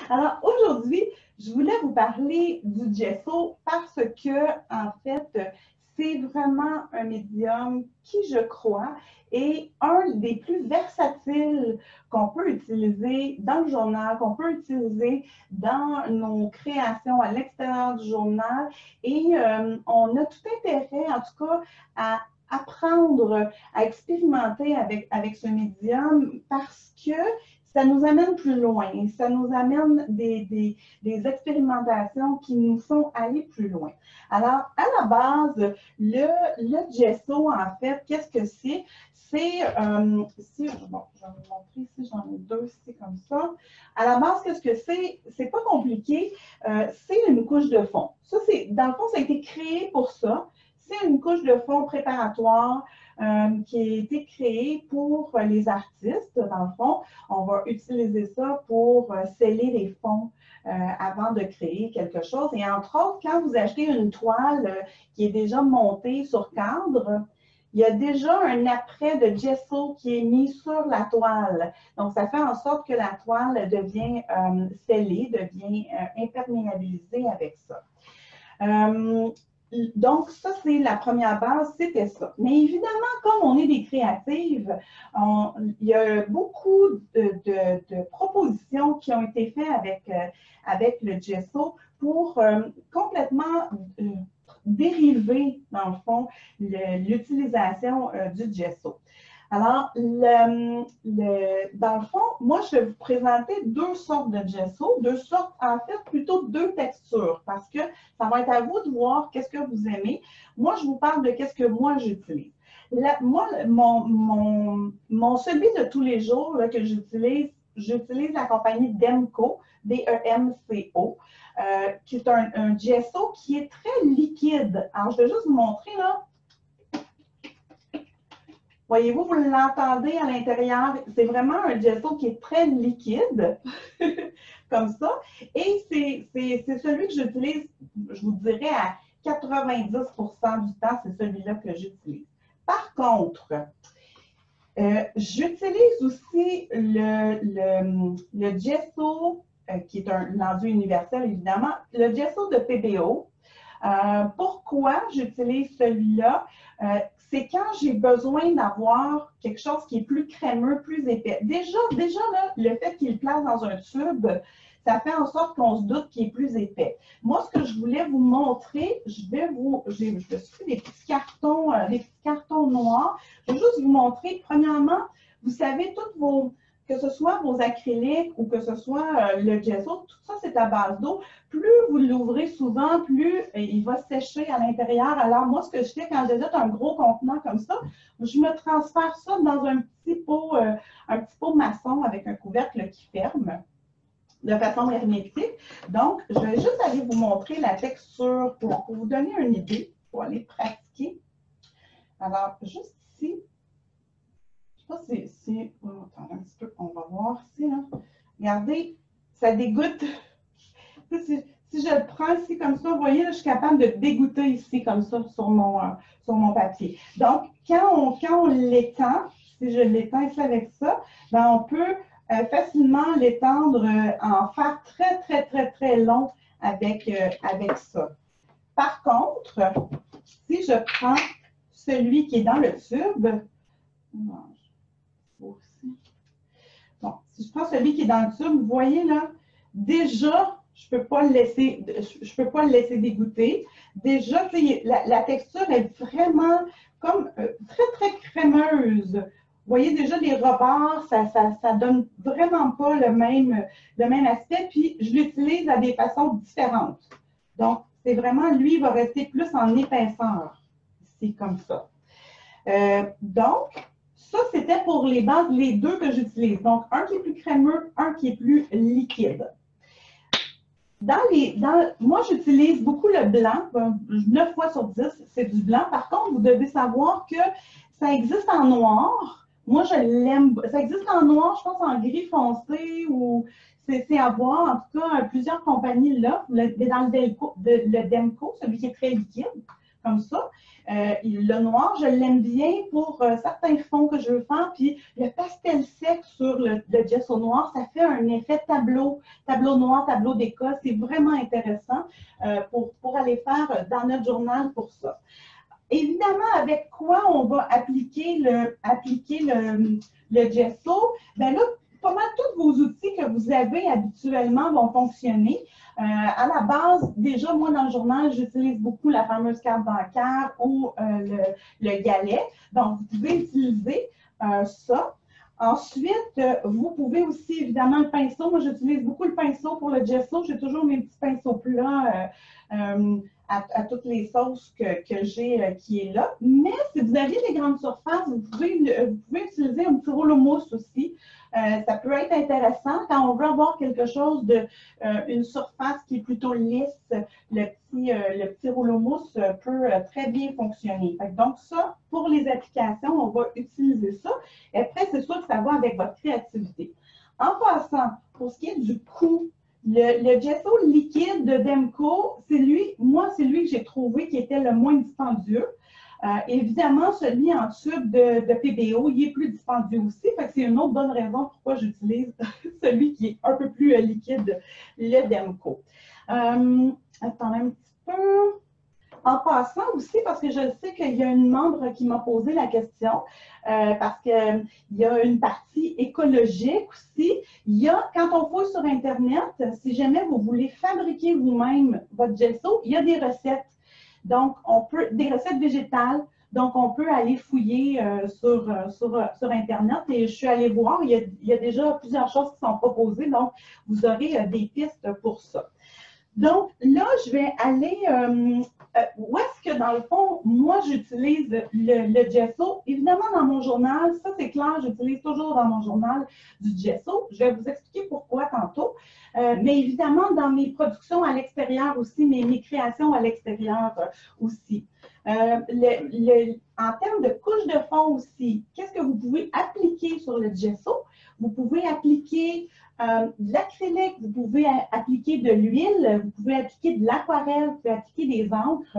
Alors aujourd'hui, je voulais vous parler du gesso parce que, en fait, c'est vraiment un médium qui, je crois, est un des plus versatiles qu'on peut utiliser dans le journal, qu'on peut utiliser dans nos créations à l'extérieur du journal. Et on a tout intérêt, en tout cas, à apprendre à expérimenter avec ce médium parce que ça nous amène plus loin, ça nous amène des expérimentations qui nous font aller plus loin. Alors, à la base, le gesso, en fait, qu'est-ce que c'est? C'est, bon, je vais vous montrer ici, j'en ai deux ici comme ça. À la base, qu'est-ce que c'est? C'est pas compliqué, c'est une couche de fond. Ça, dans le fond, ça a été créé pour ça. C'est une couche de fond préparatoire qui a été créée pour les artistes. Dans le fond, on va utiliser ça pour sceller les fonds avant de créer quelque chose. Et entre autres, quand vous achetez une toile qui est déjà montée sur cadre, il y a déjà un après de gesso qui est mis sur la toile. Donc, ça fait en sorte que la toile devient scellée, devient imperméabilisée avec ça. Donc, ça, c'est la première base, c'était ça. Mais évidemment, comme on est des créatives, il y a beaucoup de propositions qui ont été faites avec le gesso pour complètement dériver, dans le fond, l'utilisation du gesso. Alors, dans le fond, moi, je vais vous présenter deux sortes de gesso, en fait, plutôt deux textures, parce que ça va être à vous de voir qu'est-ce que vous aimez. Moi, je vous parle de qu'est-ce que moi, j'utilise. Moi, celui de tous les jours là, que j'utilise la compagnie Demco, D-E-M-C-O, qui est un gesso qui est très liquide. Alors, je vais juste vous montrer, là. Voyez-vous, vous l'entendez à l'intérieur. C'est vraiment un gesso qui est très liquide, comme ça. Et c'est celui que j'utilise, je vous dirais, à 90% du temps, c'est celui-là que j'utilise. Par contre, j'utilise aussi le gesso, qui est l'enduit universel, évidemment, le gesso de PBO. Pourquoi j'utilise celui-là? C'est quand j'ai besoin d'avoir quelque chose qui est plus crémeux, plus épais. Déjà là, le fait qu'il place dans un tube, ça fait en sorte qu'on se doute qu'il est plus épais. Moi, ce que je voulais vous montrer, je me suis fait des petits cartons noirs. Je vais juste vous montrer, premièrement, vous savez, que ce soit vos acryliques ou que ce soit le gesso, tout ça, c'est à base d'eau. Plus vous l'ouvrez souvent, plus il va sécher à l'intérieur. Alors, moi, ce que je fais quand j'achète un gros contenant comme ça, je me transfère ça dans un petit pot maçon avec un couvercle qui ferme de façon hermétique. Donc, je vais juste aller vous montrer la texture pour vous donner une idée, pour aller pratiquer. Alors, juste ici, je ne sais pas si attendez un petit peu, on va voir ici. Là. Regardez, ça dégoûte. Si je le prends ici comme ça, vous voyez, là, je suis capable de dégoûter ici comme ça sur mon papier. Donc, quand on l'étend, si je l'étends ici avec ça, ben, on peut facilement l'étendre, en faire très, très, très, très long avec ça. Par contre, si je prends celui qui est dans le tube, bon, si je prends celui qui est dans le tube, vous voyez là, déjà, je ne peux pas le laisser dégoûter. Déjà, la texture est vraiment comme très, très crémeuse. Vous voyez déjà les rebords, ça donne vraiment pas le même aspect. Puis, je l'utilise à des façons différentes. Donc, c'est vraiment, lui, il va rester plus en épaisseur. Ici, comme ça. Donc, ça, c'était pour les bases, les deux que j'utilise. Donc, un qui est plus crémeux, un qui est plus liquide. Moi, j'utilise beaucoup le blanc. 9 fois sur 10, c'est du blanc. Par contre, vous devez savoir que ça existe en noir. Moi, je l'aime. Ça existe en noir, je pense en gris foncé ou c'est à voir. En tout cas, plusieurs compagnies là. Dans le Demco, celui qui est très liquide, comme ça. Le noir, je l'aime bien pour certains fonds que je veux faire. Puis le pastel sec sur le gesso noir, ça fait un effet tableau noir, tableau d'école. C'est vraiment intéressant pour aller faire dans notre journal pour ça. Évidemment, avec quoi on va appliquer le gesso? Bien là, pas mal tous vos outils que vous avez habituellement vont fonctionner. À la base, déjà, moi, dans le journal, j'utilise beaucoup la fameuse carte bancaire ou le galet. Donc, vous pouvez utiliser ça. Ensuite, vous pouvez aussi, évidemment, le pinceau. Moi, j'utilise beaucoup le pinceau pour le gesso. J'ai toujours mes petits pinceaux plats à toutes les sauces que j'ai qui est là. Mais si vous avez des grandes surfaces, vous pouvez utiliser un petit rouleau mousse aussi. Ça peut être intéressant quand on veut avoir quelque chose une surface qui est plutôt lisse. Le petit rouleau mousse peut très bien fonctionner. Donc ça, pour les applications, on va utiliser ça. Et après, c'est sûr que ça va avec votre créativité. En passant, pour ce qui est du coût, le gesso liquide de Demco, c'est lui que j'ai trouvé qui était le moins dispendieux. Évidemment, celui en tube de PBO, il est plus dispendieux aussi. C'est une autre bonne raison pourquoi j'utilise celui qui est un peu plus liquide, le Demco. Attendez un petit peu. En passant aussi, parce que je sais qu'il y a une membre qui m'a posé la question, parce qu'il y a une partie écologique aussi. Quand on fouille sur Internet, si jamais vous voulez fabriquer vous-même votre gesso, il y a des recettes. Donc, des recettes végétales. Donc, on peut aller fouiller sur Internet et je suis allée voir, il y a déjà plusieurs choses qui sont proposées. Donc, vous aurez des pistes pour ça. Donc, là, je vais aller, où est-ce que, dans le fond, moi, j'utilise le gesso? Évidemment, dans mon journal, ça, c'est clair, j'utilise toujours dans mon journal du gesso. Je vais vous expliquer pourquoi tantôt. Mais évidemment, dans mes productions à l'extérieur aussi, mes créations à l'extérieur aussi. En termes de couche de fond aussi, qu'est-ce que vous pouvez appliquer sur le gesso? Vous pouvez appliquer de l'acrylique, vous pouvez appliquer de l'huile, vous pouvez appliquer de l'aquarelle, vous pouvez appliquer des encres.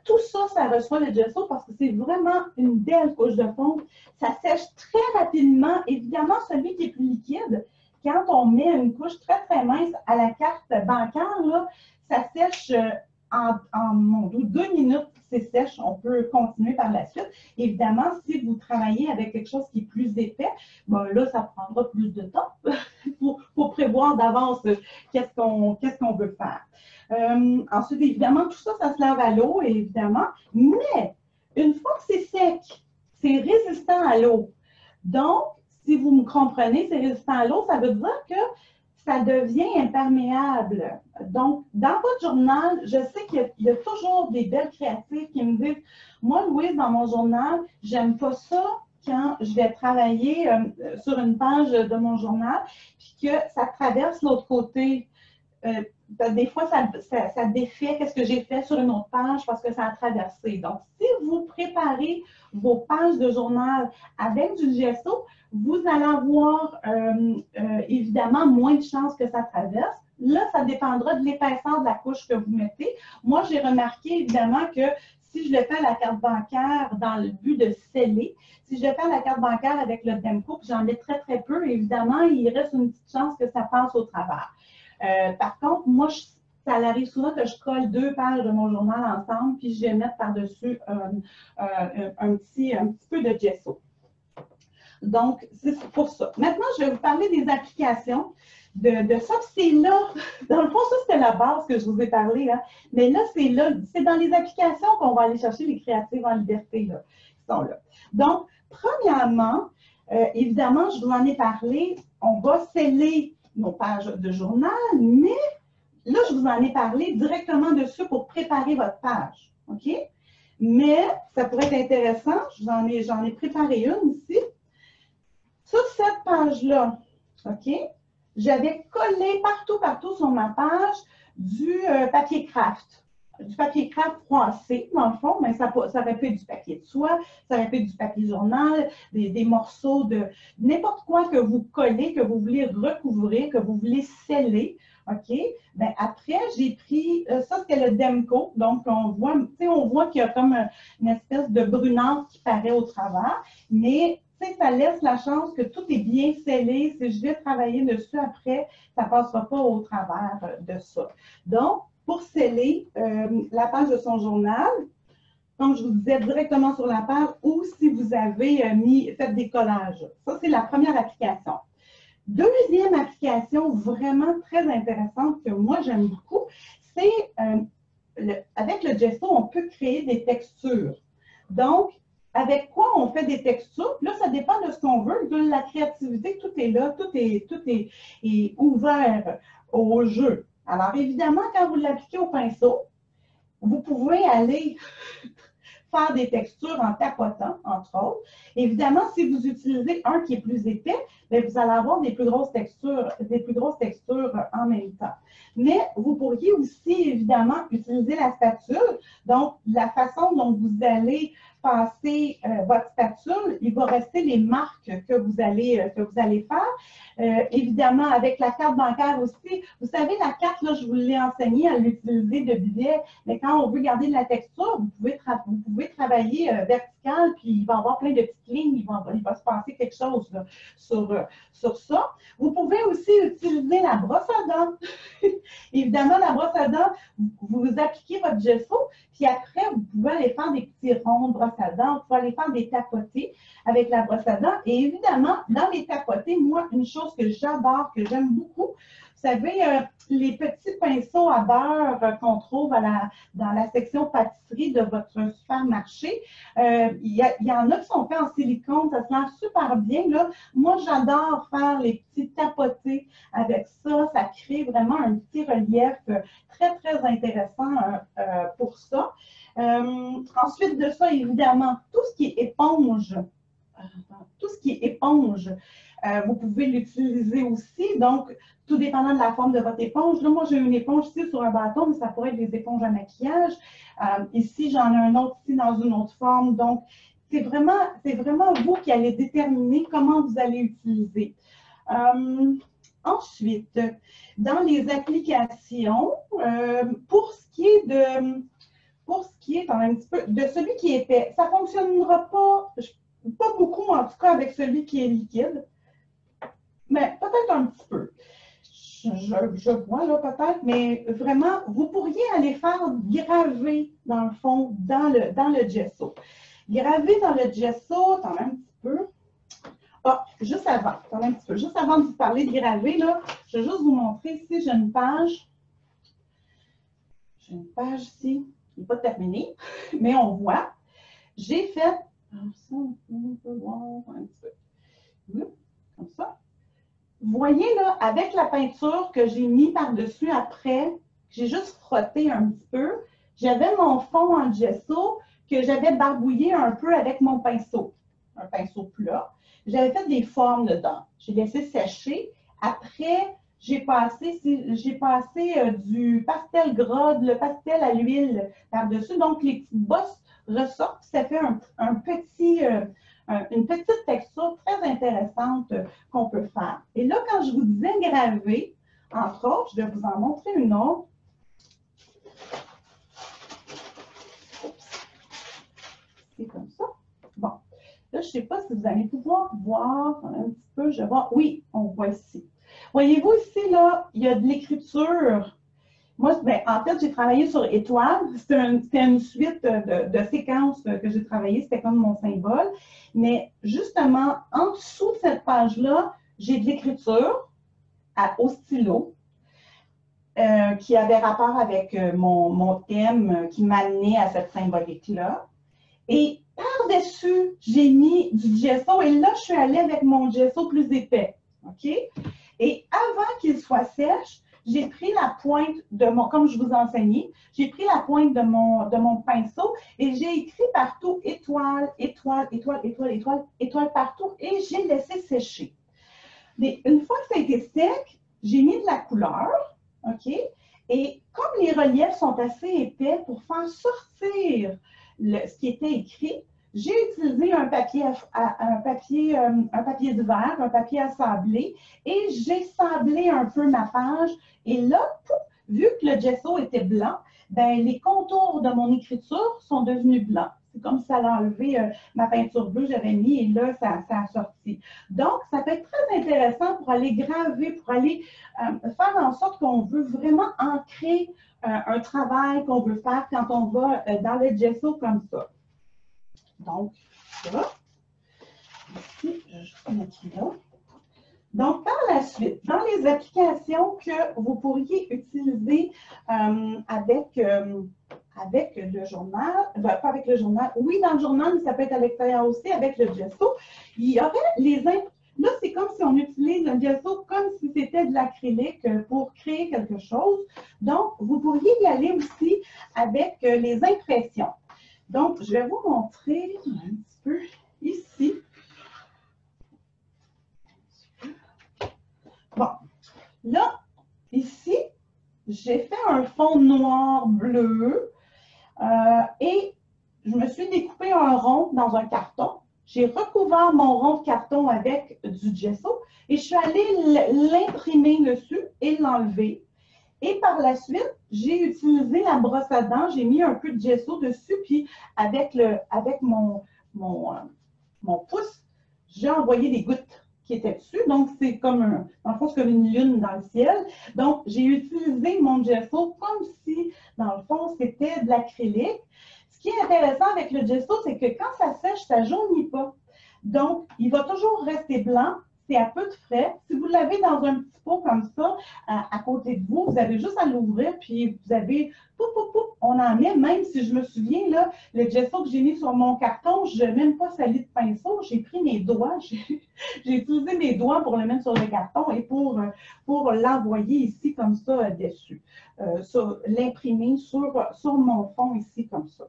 Tout ça, ça reçoit le gesso parce que c'est vraiment une belle couche de fond. Ça sèche très rapidement. Évidemment, celui qui est plus liquide, quand on met une couche très, très mince à la carte bancaire, là, ça sèche en 2 minutes, c'est sèche. On peut continuer par la suite. Évidemment, si vous travaillez avec quelque chose qui est plus épais, ben là, ça prendra plus de temps pour prévoir d'avance qu'est-ce qu'on veut faire. Ensuite, évidemment, tout ça, ça se lave à l'eau, évidemment. Mais une fois que c'est sec, c'est résistant à l'eau. Donc, si vous me comprenez, c'est résistant à l'eau, ça veut dire que ça devient imperméable. Donc, dans votre journal, je sais qu'il y a toujours des belles créatives qui me disent « Moi, Louise, dans mon journal, j'aime pas ça quand je vais travailler sur une page de mon journal, puis que ça traverse l'autre côté. Des fois, ça défait qu'est-ce que j'ai fait sur une autre page parce que ça a traversé. Donc, si vous préparez vos pages de journal avec du gesso, vous allez avoir évidemment moins de chances que ça traverse. Là, ça dépendra de l'épaisseur de la couche que vous mettez. Moi, j'ai remarqué évidemment que si je le fais à la carte bancaire dans le but de sceller, si je le fais à la carte bancaire avec le Demco, puis j'en mets très, très peu, évidemment, il reste une petite chance que ça passe au travers. Par contre, moi, ça arrive souvent que je colle 2 pages de mon journal ensemble, puis je vais mettre par-dessus un petit peu de gesso. Donc, c'est pour ça. Maintenant, je vais vous parler des applications de ça. C'est là, dans le fond, ça, c'était la base que je vous ai parlé. Hein. Mais là, c'est dans les applications qu'on va aller chercher les créatives en liberté là, qui sont là. Donc, premièrement, évidemment, je vous en ai parlé, on va sceller nos pages de journal, mais là, je vous en ai parlé directement dessus pour préparer votre page. OK? Mais ça pourrait être intéressant. J'en ai préparé une ici. Sur cette page-là, OK, j'avais collé partout sur ma page du papier craft. Du papier craft froissé, dans le fond, mais ça aurait pu être du papier de soie, ça aurait pu être du papier journal, des morceaux de n'importe quoi que vous collez, que vous voulez recouvrir, que vous voulez sceller. OK? Bien, après, j'ai pris, ça c'était le Demco, donc on voit qu'il y a comme une espèce de brunante qui paraît au travers, mais ça laisse la chance que tout est bien scellé. Si je vais travailler dessus après, ça ne passera pas au travers de ça. Donc, pour sceller la page de son journal, comme je vous disais, directement sur la page, ou si vous avez fait des collages. Ça, c'est la première application. Deuxième application vraiment très intéressante que moi j'aime beaucoup, c'est avec le gesso, on peut créer des textures. Donc, avec quoi on fait des textures? Là, ça dépend de ce qu'on veut, de la créativité, tout est là, tout est ouvert au jeu. Alors, évidemment, quand vous l'appliquez au pinceau, vous pouvez aller faire des textures en tapotant, entre autres. Évidemment, si vous utilisez un qui est plus épais, bien, vous allez avoir des plus grosses textures en même temps. Mais vous pourriez aussi, évidemment, utiliser la spatule. Donc, la façon dont vous allez passer votre spatule, il va rester les marques que vous allez faire. Évidemment, avec la carte bancaire aussi, vous savez, la carte, là, je vous l'ai enseigné à l'utiliser de biais, mais quand on veut garder de la texture, vous pouvez travailler vertical, puis il va y avoir plein de petites lignes, il va se passer quelque chose là, sur ça. Vous pouvez aussi utiliser la brosse à dents. Évidemment, la brosse à dents, vous appliquez votre gesso, puis après, vous pouvez aller faire des petits ronds de brosse à dents, vous pouvez aller faire des tapotés avec la brosse à dents. Et évidemment, dans les tapotés, moi, une chose que j'adore, que j'aime beaucoup, vous savez, les petits pinceaux à beurre qu'on trouve dans la section pâtisserie de votre supermarché, il y en a qui sont faits en silicone, ça se lance super bien. Là. Moi, j'adore faire les petits tapotés avec ça. Ça crée vraiment un petit relief très, très intéressant pour ça. Ensuite de ça, évidemment, tout ce qui est éponge, vous pouvez l'utiliser aussi. Donc, tout dépendant de la forme de votre éponge. Là, moi, j'ai une éponge ici sur un bâton, mais ça pourrait être des éponges à maquillage. Ici, j'en ai un autre ici dans une autre forme. Donc, c'est vraiment vous qui allez déterminer comment vous allez utiliser. Ensuite, dans les applications, pour ce qui est un petit peu de celui qui est épais, ça ne fonctionnera pas beaucoup, en tout cas, avec celui qui est liquide, mais peut-être un petit peu. Je vois là peut-être, mais vraiment, vous pourriez aller faire graver, dans le fond, dans le gesso. Graver dans le gesso, attendez un petit peu. Ah, juste avant, attendez un petit peu. Juste avant de vous parler de graver, là, je vais juste vous montrer ici, j'ai une page. J'ai une page ici qui n'est pas terminée, mais on voit. J'ai fait, ça, on peut voir un petit peu. Comme ça. Vous voyez là, avec la peinture que j'ai mis par-dessus après, j'ai juste frotté un petit peu. J'avais mon fond en gesso que j'avais barbouillé un peu avec mon pinceau, un pinceau plat. J'avais fait des formes dedans. J'ai laissé sécher. Après, j'ai passé du pastel gras, le pastel à l'huile par-dessus. Donc, les petites bosses ressortent. Ça fait une petite texture très intéressante qu'on peut faire. Et là, quand je vous disais graver, entre autres, je vais vous en montrer une autre. C'est comme ça. Bon. Là, je ne sais pas si vous allez pouvoir voir un petit peu. Je vois. Oui, on voit ici. Voyez-vous ici, là, il y a de l'écriture. Moi, ben, en fait, j'ai travaillé sur étoile. C'était une suite de séquences que j'ai travaillé. C'était comme mon symbole. Mais justement, en dessous de cette page-là, j'ai de l'écriture au stylo qui avait rapport avec mon thème qui m'amenait à cette symbolique-là. Et par-dessus, j'ai mis du gesso. Et là, je suis allée avec mon gesso plus épais. OK? Et avant qu'il soit sèche, j'ai pris la pointe de comme je vous enseignais, j'ai pris la pointe de mon pinceau et j'ai écrit partout étoile, étoile, étoile, étoile, étoile, étoile partout et j'ai laissé sécher. Mais une fois que ça a été sec, j'ai mis de la couleur, OK? Et comme les reliefs sont assez épais pour faire sortir ce qui était écrit, J'ai utilisé un papier de verre, un papier à sabler, et j'ai sablé un peu ma page. Et là, vu que le gesso était blanc, ben, les contours de mon écriture sont devenus blancs. C'est comme si ça allait enlever ma peinture bleue que j'avais mis, et là, ça a sorti. Donc, ça peut être très intéressant pour aller graver, pour aller faire en sorte qu'on veut vraiment ancrer un travail qu'on veut faire quand on va dans le gesso comme ça. Donc, là, ici, je vais juste mettre là. Donc, par la suite, dans les applications que vous pourriez utiliser avec le journal, ben, pas avec le journal, oui, dans le journal, mais ça peut être à l'extérieur aussi, avec le gesso, il y aurait là, c'est comme si on utilise un gesso comme si c'était de l'acrylique pour créer quelque chose. Donc, vous pourriez y aller aussi avec les impressions. Donc, je vais vous montrer un petit peu ici. Bon, là, ici, j'ai fait un fond noir-bleu et je me suis découpé un rond dans un carton. J'ai recouvert mon rond de carton avec du gesso et je suis allée l'imprimer dessus et l'enlever. Et par la suite, j'ai utilisé la brosse à dents, j'ai mis un peu de gesso dessus, puis avec mon pouce, j'ai envoyé des gouttes qui étaient dessus. Donc, c'est comme dans le fond, c'est comme une lune dans le ciel. Donc, j'ai utilisé mon gesso comme si, dans le fond, c'était de l'acrylique. Ce qui est intéressant avec le gesso, c'est que quand ça sèche, ça ne jaunit pas. Donc, il va toujours rester blanc. C'est à peu de frais. Si vous l'avez dans un petit pot comme ça, à côté de vous, vous avez juste à l'ouvrir, puis vous avez, on en met, même si je me souviens, là, le gesso que j'ai mis sur mon carton, je n'ai même pas sali de pinceau, j'ai pris mes doigts, j'ai utilisé mes doigts pour le mettre sur le carton et pour l'envoyer ici comme ça dessus, l'imprimer sur mon fond ici comme ça.